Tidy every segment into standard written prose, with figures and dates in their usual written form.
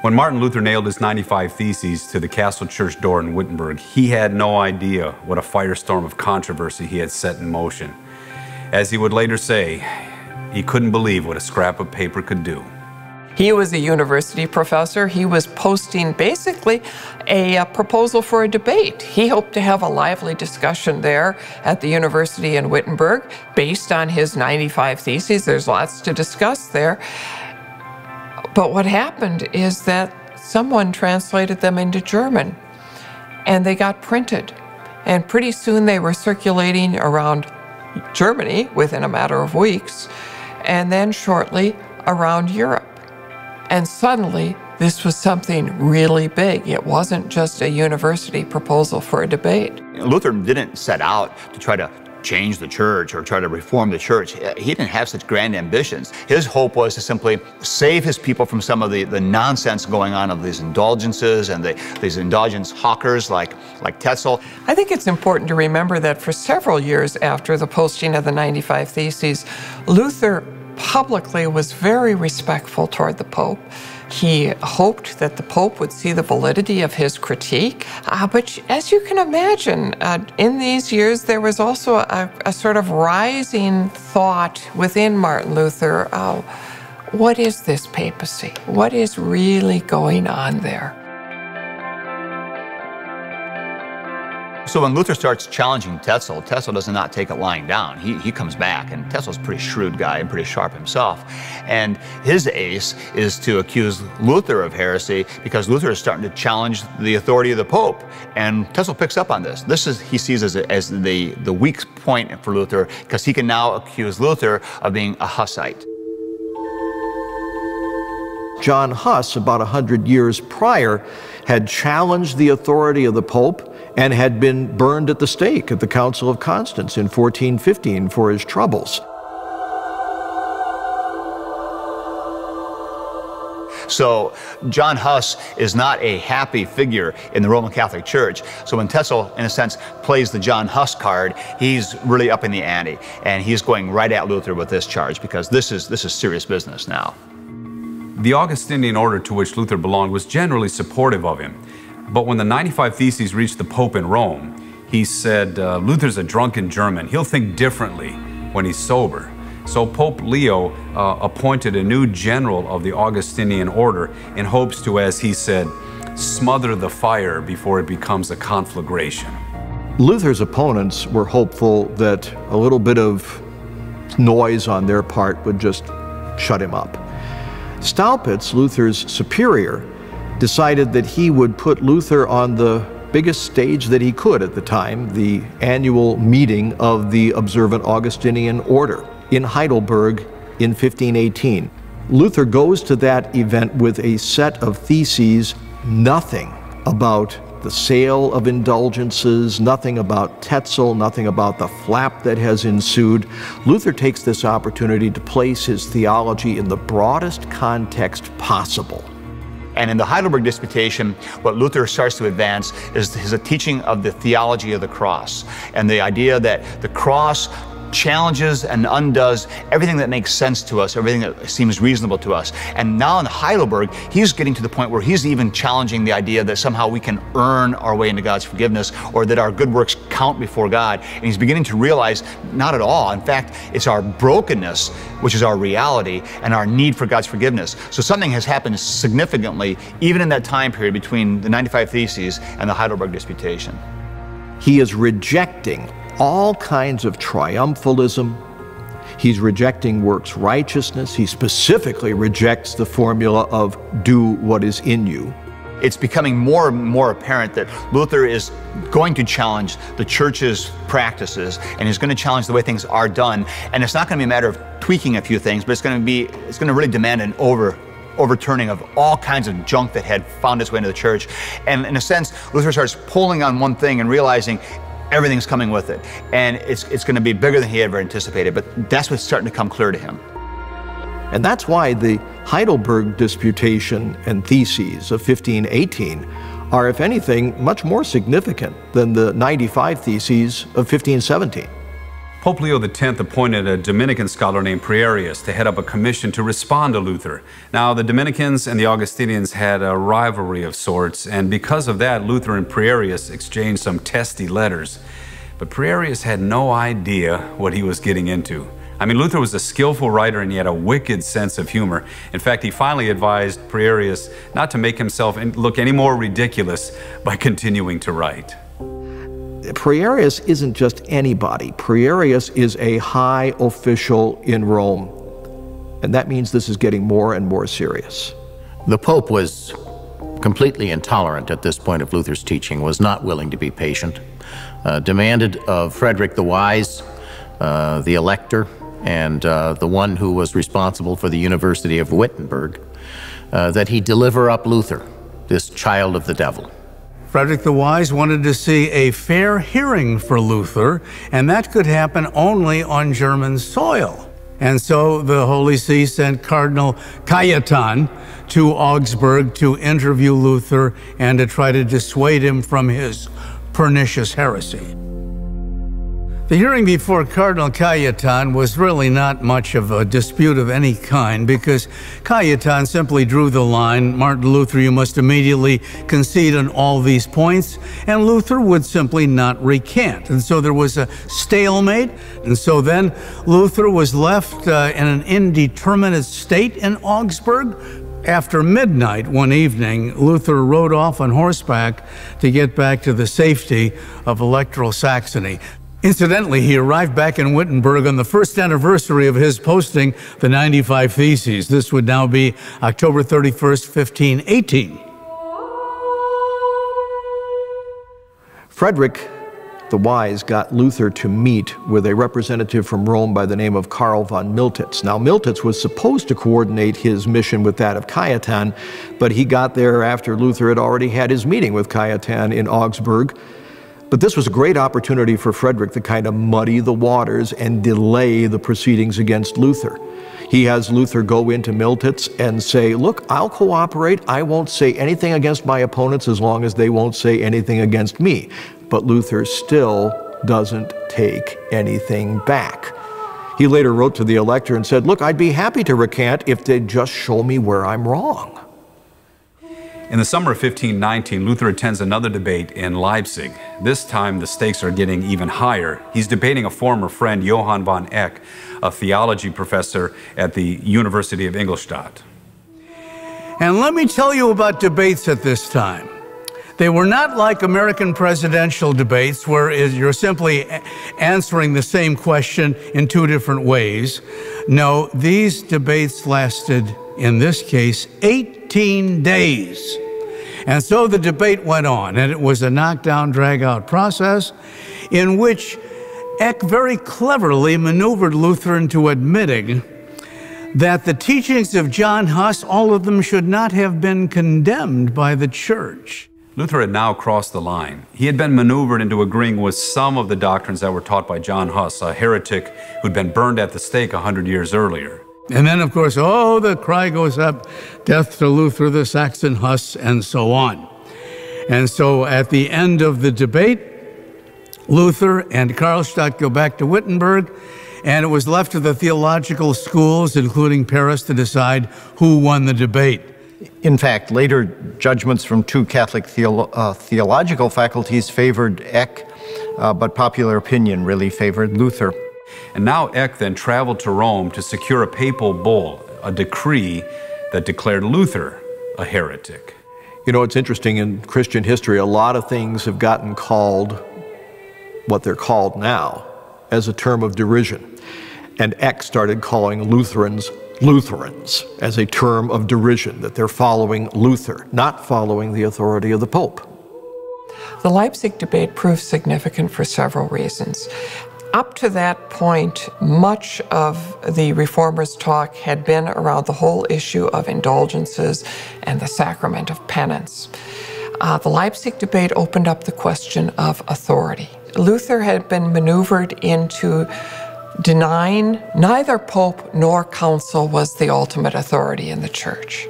When Martin Luther nailed his 95 Theses to the Castle Church door in Wittenberg, he had no idea what a firestorm of controversy he had set in motion. As he would later say, he couldn't believe what a scrap of paper could do. He was a university professor. He was posting basically a proposal for a debate. He hoped to have a lively discussion there at the university in Wittenberg based on his 95 Theses. There's lots to discuss there. But what happened is that someone translated them into German, and they got printed. And pretty soon they were circulating around Germany within a matter of weeks, and then shortly around Europe. And suddenly, this was something really big. It wasn't just a university proposal for a debate. Luther didn't set out to try to change the church or try to reform the church. He didn't have such grand ambitions. His hope was to simply save his people from some of the nonsense going on of these indulgences and these indulgence hawkers like Tetzel. I think it's important to remember that for several years after the posting of the 95 Theses, Luther publicly was very respectful toward the Pope. He hoped that the Pope would see the validity of his critique. But as you can imagine, in these years, there was also a sort of rising thought within Martin Luther, what is this papacy? What is really going on there? So when Luther starts challenging Tetzel, Tetzel does not take it lying down. He comes back, and Tetzel's a pretty shrewd guy and pretty sharp himself. And his ace is to accuse Luther of heresy because Luther is starting to challenge the authority of the Pope. And Tetzel picks up on this. This is, he sees as the weak point for Luther because he can now accuse Luther of being a Hussite. John Huss, about 100 years prior, had challenged the authority of the Pope and had been burned at the stake at the Council of Constance in 1415 for his troubles. So John Huss is not a happy figure in the Roman Catholic Church. So when Tetzel, in a sense, plays the John Huss card, he's really up in the ante, and he's going right at Luther with this charge because this is serious business now. The Augustinian order to which Luther belonged was generally supportive of him. But when the 95 Theses reached the Pope in Rome, he said, Luther's a drunken German. He'll think differently when he's sober. So Pope Leo appointed a new general of the Augustinian order in hopes to, as he said, smother the fire before it becomes a conflagration. Luther's opponents were hopeful that a little bit of noise on their part would just shut him up. Staupitz, Luther's superior, decided that he would put Luther on the biggest stage that he could at the time, the annual meeting of the Observant Augustinian Order in Heidelberg in 1518. Luther goes to that event with a set of theses, nothing about the sale of indulgences, nothing about Tetzel, nothing about the flap that has ensued. Luther takes this opportunity to place his theology in the broadest context possible. And in the Heidelberg Disputation, what Luther starts to advance is a teaching of the theology of the cross and the idea that the cross challenges and undoes everything that makes sense to us, everything that seems reasonable to us. And now in Heidelberg, he's getting to the point where he's even challenging the idea that somehow we can earn our way into God's forgiveness or that our good works count before God. And he's beginning to realize, not at all. In fact, it's our brokenness, which is our reality, and our need for God's forgiveness. So something has happened significantly, even in that time period between the 95 Theses and the Heidelberg Disputation. He is rejecting all kinds of triumphalism. He's rejecting works righteousness. He specifically rejects the formula of do what is in you. It's becoming more and more apparent that Luther is going to challenge the church's practices, and he's going to challenge the way things are done. And it's not going to be a matter of tweaking a few things, but it's going to really demand an overturning of all kinds of junk that had found its way into the church. And in a sense, Luther starts pulling on one thing and realizing everything's coming with it. And it's going to be bigger than he ever anticipated, but that's what's starting to come clear to him. And that's why the Heidelberg Disputation and Theses of 1518 are, if anything, much more significant than the 95 Theses of 1517. Pope Leo X appointed a Dominican scholar named Prierius to head up a commission to respond to Luther. Now, the Dominicans and the Augustinians had a rivalry of sorts, and because of that, Luther and Prierius exchanged some testy letters. But Prierius had no idea what he was getting into. I mean, Luther was a skillful writer and he had a wicked sense of humor. In fact, he finally advised Prierius not to make himself look any more ridiculous by continuing to write. Prierius isn't just anybody. Prierius is a high official in Rome. And that means this is getting more and more serious. The Pope was completely intolerant at this point of Luther's teaching, was not willing to be patient, demanded of Frederick the Wise, the elector, and the one who was responsible for the University of Wittenberg, that he deliver up Luther, this child of the devil. Frederick the Wise wanted to see a fair hearing for Luther, and that could happen only on German soil. And so the Holy See sent Cardinal Cajetan to Augsburg to interview Luther and to try to dissuade him from his pernicious heresy. The hearing before Cardinal Cajetan was really not much of a dispute of any kind, because Cajetan simply drew the line, Martin Luther, you must immediately concede on all these points, and Luther would simply not recant. And so there was a stalemate, and so then Luther was left in an indeterminate state in Augsburg. After midnight one evening, Luther rode off on horseback to get back to the safety of electoral Saxony. Incidentally, he arrived back in Wittenberg on the first anniversary of his posting the 95 Theses. This would now be October 31st, 1518. Frederick the Wise got Luther to meet with a representative from Rome by the name of Karl von Miltitz. Now, Miltitz was supposed to coordinate his mission with that of Cajetan, but he got there after Luther had already had his meeting with Cajetan in Augsburg. But this was a great opportunity for Frederick to kind of muddy the waters and delay the proceedings against Luther. He has Luther go into Miltitz and say, look, I'll cooperate. I won't say anything against my opponents as long as they won't say anything against me. But Luther still doesn't take anything back. He later wrote to the elector and said, look, I'd be happy to recant if they'd just show me where I'm wrong. In the summer of 1519, Luther attends another debate in Leipzig. This time, the stakes are getting even higher. He's debating a former friend, Johann von Eck, a theology professor at the University of Ingolstadt. And let me tell you about debates at this time. They were not like American presidential debates where you're simply answering the same question in two different ways. No, these debates lasted, in this case, 18 days. And so the debate went on, and it was a knockdown, drag-out process in which Eck very cleverly maneuvered Luther into admitting that the teachings of John Huss, all of them, should not have been condemned by the church. Luther had now crossed the line. He had been maneuvered into agreeing with some of the doctrines that were taught by John Huss, a heretic who'd been burned at the stake 100 years earlier. And then, of course, oh, the cry goes up, death to Luther, the Saxon Huss, and so on. And so at the end of the debate, Luther and Karlstadt go back to Wittenberg, and it was left to the theological schools, including Paris, to decide who won the debate. In fact, later judgments from two Catholic theological faculties favored Eck, but popular opinion really favored Luther. And now Eck then traveled to Rome to secure a papal bull, a decree that declared Luther a heretic. You know, it's interesting, in Christian history, a lot of things have gotten called what they're called now as a term of derision. And Eck started calling Lutherans Lutherans as a term of derision, that they're following Luther, not following the authority of the Pope. The Leipzig debate proved significant for several reasons. Up to that point, much of the Reformers' talk had been around the whole issue of indulgences and the sacrament of penance. The Leipzig debate opened up the question of authority. Luther had been maneuvered into denying neither Pope nor Council was the ultimate authority in the Church.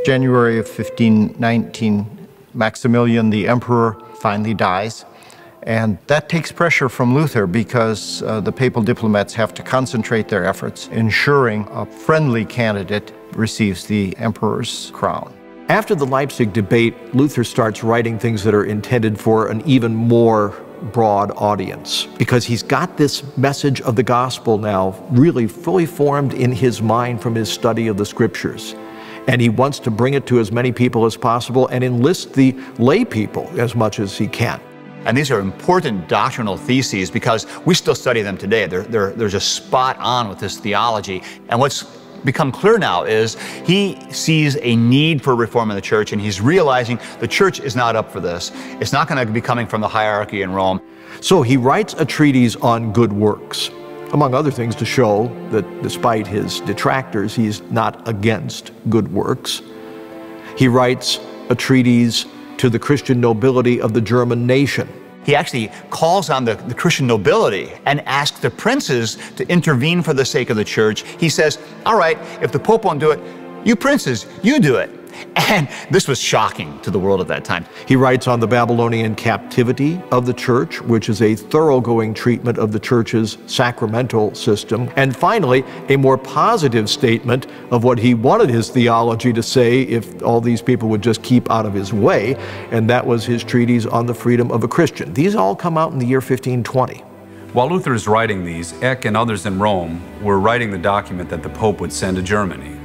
January of 1519, Maximilian the Emperor finally dies, And that takes pressure from Luther because the papal diplomats have to concentrate their efforts, ensuring a friendly candidate receives the emperor's crown. After the Leipzig debate, Luther starts writing things that are intended for an even more broad audience, because he's got this message of the gospel now really fully formed in his mind from his study of the scriptures. And he wants to bring it to as many people as possible and enlist the lay people as much as he can. And these are important doctrinal theses because we still study them today. They're just spot on with this theology. And what's become clear now is he sees a need for reform in the church, and he's realizing the church is not up for this. It's not going to be coming from the hierarchy in Rome. So he writes a treatise on good works, among other things to show that despite his detractors, he's not against good works. He writes a treatise to the Christian nobility of the German nation. He actually calls on the Christian nobility and asks the princes to intervene for the sake of the church. He says, all right, if the Pope won't do it, you princes, you do it. And this was shocking to the world at that time. He writes on the Babylonian captivity of the church, which is a thoroughgoing treatment of the church's sacramental system. And finally, a more positive statement of what he wanted his theology to say if all these people would just keep out of his way, and that was his treatise on the freedom of a Christian. These all come out in the year 1520. While Luther is writing these, Eck and others in Rome were writing the document that the Pope would send to Germany.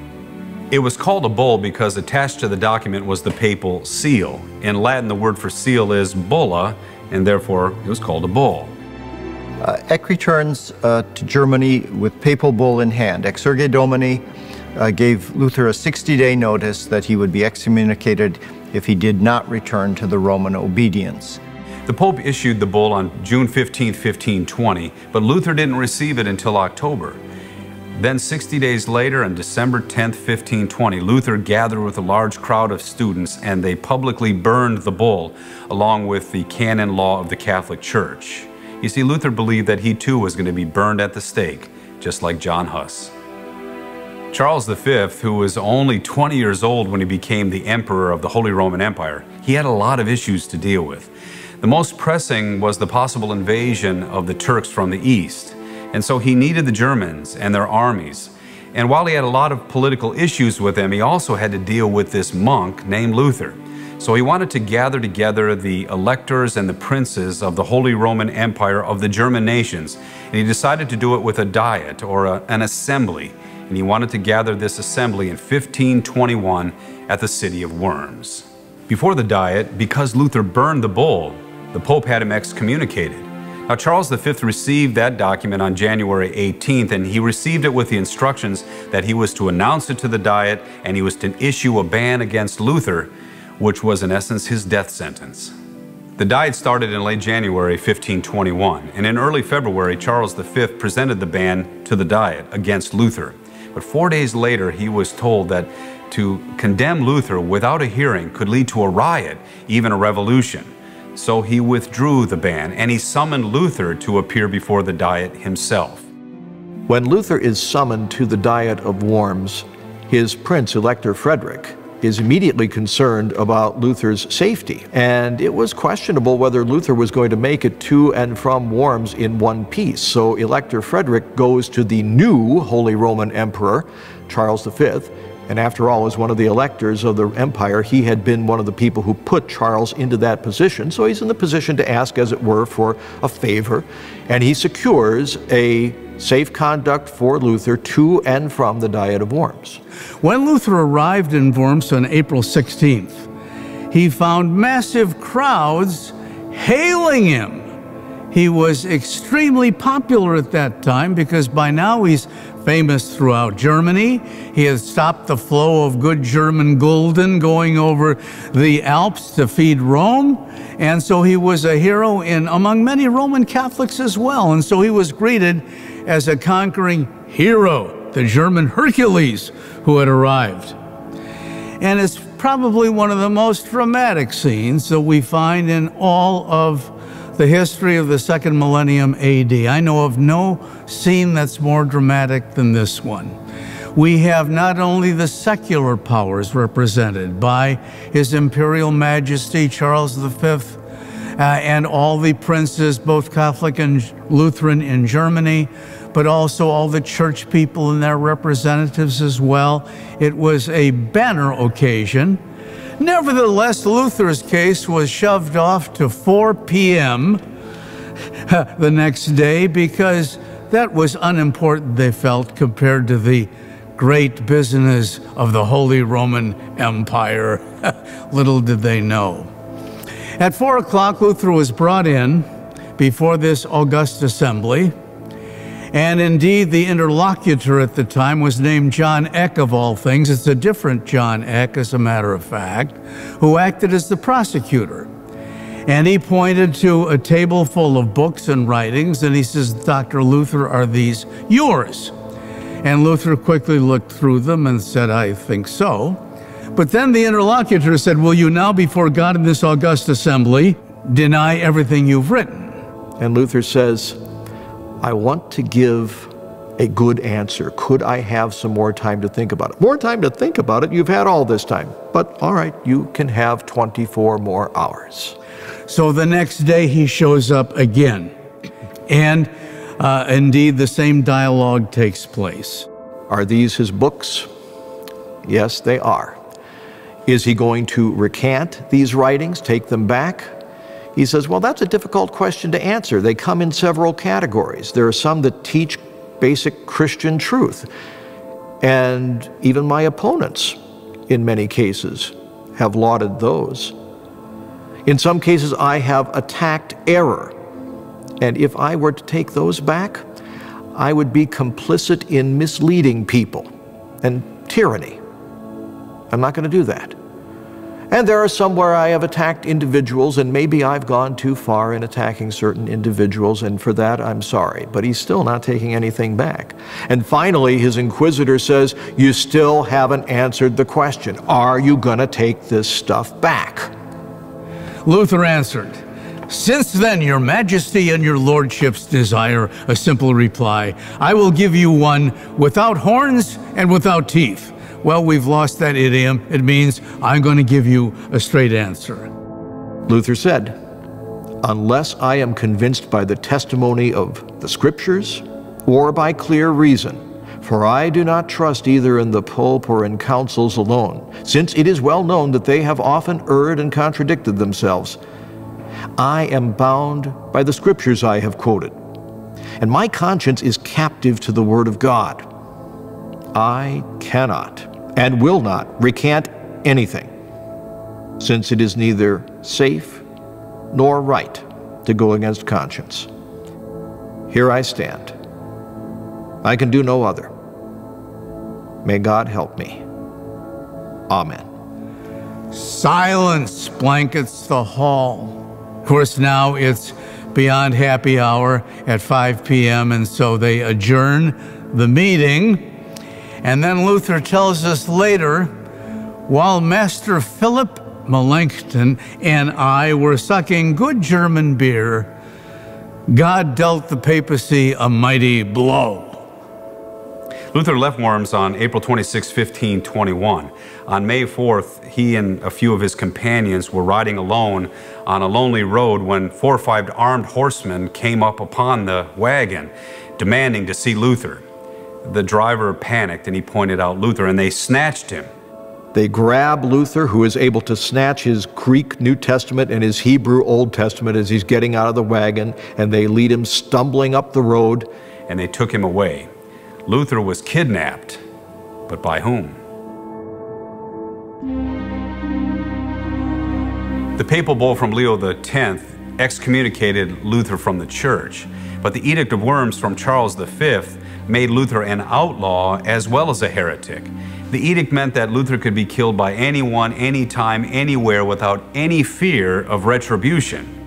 It was called a bull because attached to the document was the papal seal. In Latin, the word for seal is bulla, and therefore it was called a bull. Eck returns to Germany with papal bull in hand. Exsurge Domini gave Luther a 60-day notice that he would be excommunicated if he did not return to the Roman obedience. The Pope issued the bull on June 15, 1520, but Luther didn't receive it until October. Then 60 days later, on December 10, 1520, Luther gathered with a large crowd of students and they publicly burned the bull along with the canon law of the Catholic Church. You see, Luther believed that he too was going to be burned at the stake, just like John Huss. Charles V, who was only 20 years old when he became the emperor of the Holy Roman Empire, he had a lot of issues to deal with. The most pressing was the possible invasion of the Turks from the east. And so he needed the Germans and their armies. And while he had a lot of political issues with them, he also had to deal with this monk named Luther. So he wanted to gather together the electors and the princes of the Holy Roman Empire of the German nations. And he decided to do it with a diet or an assembly. And he wanted to gather this assembly in 1521 at the city of Worms. Before the diet, because Luther burned the bull, the Pope had him excommunicated. Now, Charles V received that document on January 18th, and he received it with the instructions that he was to announce it to the Diet and he was to issue a ban against Luther, which was in essence his death sentence. The Diet started in late January 1521, and in early February, Charles V presented the ban to the Diet against Luther. But 4 days later, he was told that to condemn Luther without a hearing could lead to a riot, even a revolution. So he withdrew the ban, and he summoned Luther to appear before the Diet himself. When Luther is summoned to the Diet of Worms, his prince, Elector Frederick, is immediately concerned about Luther's safety. And it was questionable whether Luther was going to make it to and from Worms in one piece. So Elector Frederick goes to the new Holy Roman Emperor, Charles V, and after all, as one of the electors of the empire, he had been one of the people who put Charles into that position. So he's in the position to ask, as it were, for a favor. And he secures a safe conduct for Luther to and from the Diet of Worms. When Luther arrived in Worms on April 16th, he found massive crowds hailing him. He was extremely popular at that time because by now he's famous throughout Germany. He has stopped the flow of good German Gulden going over the Alps to feed Rome. And so he was a hero among many Roman Catholics as well. And so he was greeted as a conquering hero, the German Hercules who had arrived. And it's probably one of the most dramatic scenes that we find in all of the history of the second millennium AD. I know of no scene that's more dramatic than this one. We have not only the secular powers represented by His Imperial Majesty Charles V and all the princes, both Catholic and Lutheran in Germany, but also all the church people and their representatives as well. It was a banner occasion. Nevertheless, Luther's case was shoved off to 4 p.m. the next day because that was unimportant, they felt, compared to the great business of the Holy Roman Empire. Little did they know. At 4 o'clock, Luther was brought in before this august assembly, and indeed the interlocutor at the time was named John Eck, of all things. It's a different John Eck, as a matter of fact, who acted as the prosecutor. And he pointed to a table full of books and writings, and he says, "Dr. Luther, are these yours?" And Luther quickly looked through them and said, "I think so." But then the interlocutor said, "Will you now, before God in this august assembly, deny everything you've written?" And Luther says, "I want to give a good answer. Could I have some more time to think about it?" More time to think about it? You've had all this time. But all right, you can have 24 more hours. So the next day he shows up again. And indeed, the same dialogue takes place. Are these his books? Yes, they are. Is he going to recant these writings, take them back? He says, well, that's a difficult question to answer. They come in several categories. There are some that teach basic Christian truth. And even my opponents, in many cases, have lauded those. In some cases, I have attacked error. And if I were to take those back, I would be complicit in misleading people and tyranny. I'm not going to do that. And there are some where I have attacked individuals, and maybe I've gone too far in attacking certain individuals, and for that I'm sorry. But he's still not taking anything back. And finally, his inquisitor says, you still haven't answered the question. Are you going to take this stuff back? Luther answered, "Since then your majesty and your lordships desire a simple reply, I will give you one without horns and without teeth." Well, we've lost that idiom. It means I'm going to give you a straight answer. Luther said, unless I am convinced by the testimony of the Scriptures or by clear reason, for I do not trust either in the Pope or in councils alone, since it is well known that they have often erred and contradicted themselves. I am bound by the Scriptures I have quoted, and my conscience is captive to the Word of God. I cannot and will not recant anything, since it is neither safe nor right to go against conscience. Here I stand. I can do no other. May God help me. Amen. Silence blankets the hall. Of course, now it's beyond happy hour at 5 p.m., and so they adjourn the meeting. And then Luther tells us later, while Master Philip Melanchthon and I were sucking good German beer, God dealt the papacy a mighty blow. Luther left Worms on April 26, 1521. On May 4th, he and a few of his companions were riding alone on a lonely road when 4 or 5 armed horsemen came up upon the wagon, demanding to see Luther. The driver panicked and he pointed out Luther, and they snatched him. They grab Luther, who is able to snatch his Greek New Testament and his Hebrew Old Testament as he's getting out of the wagon, and they lead him stumbling up the road. And they took him away. Luther was kidnapped, but by whom? The papal bull from Leo X excommunicated Luther from the church, but the Edict of Worms from Charles V made Luther an outlaw as well as a heretic. The edict meant that Luther could be killed by anyone, anytime, anywhere without any fear of retribution.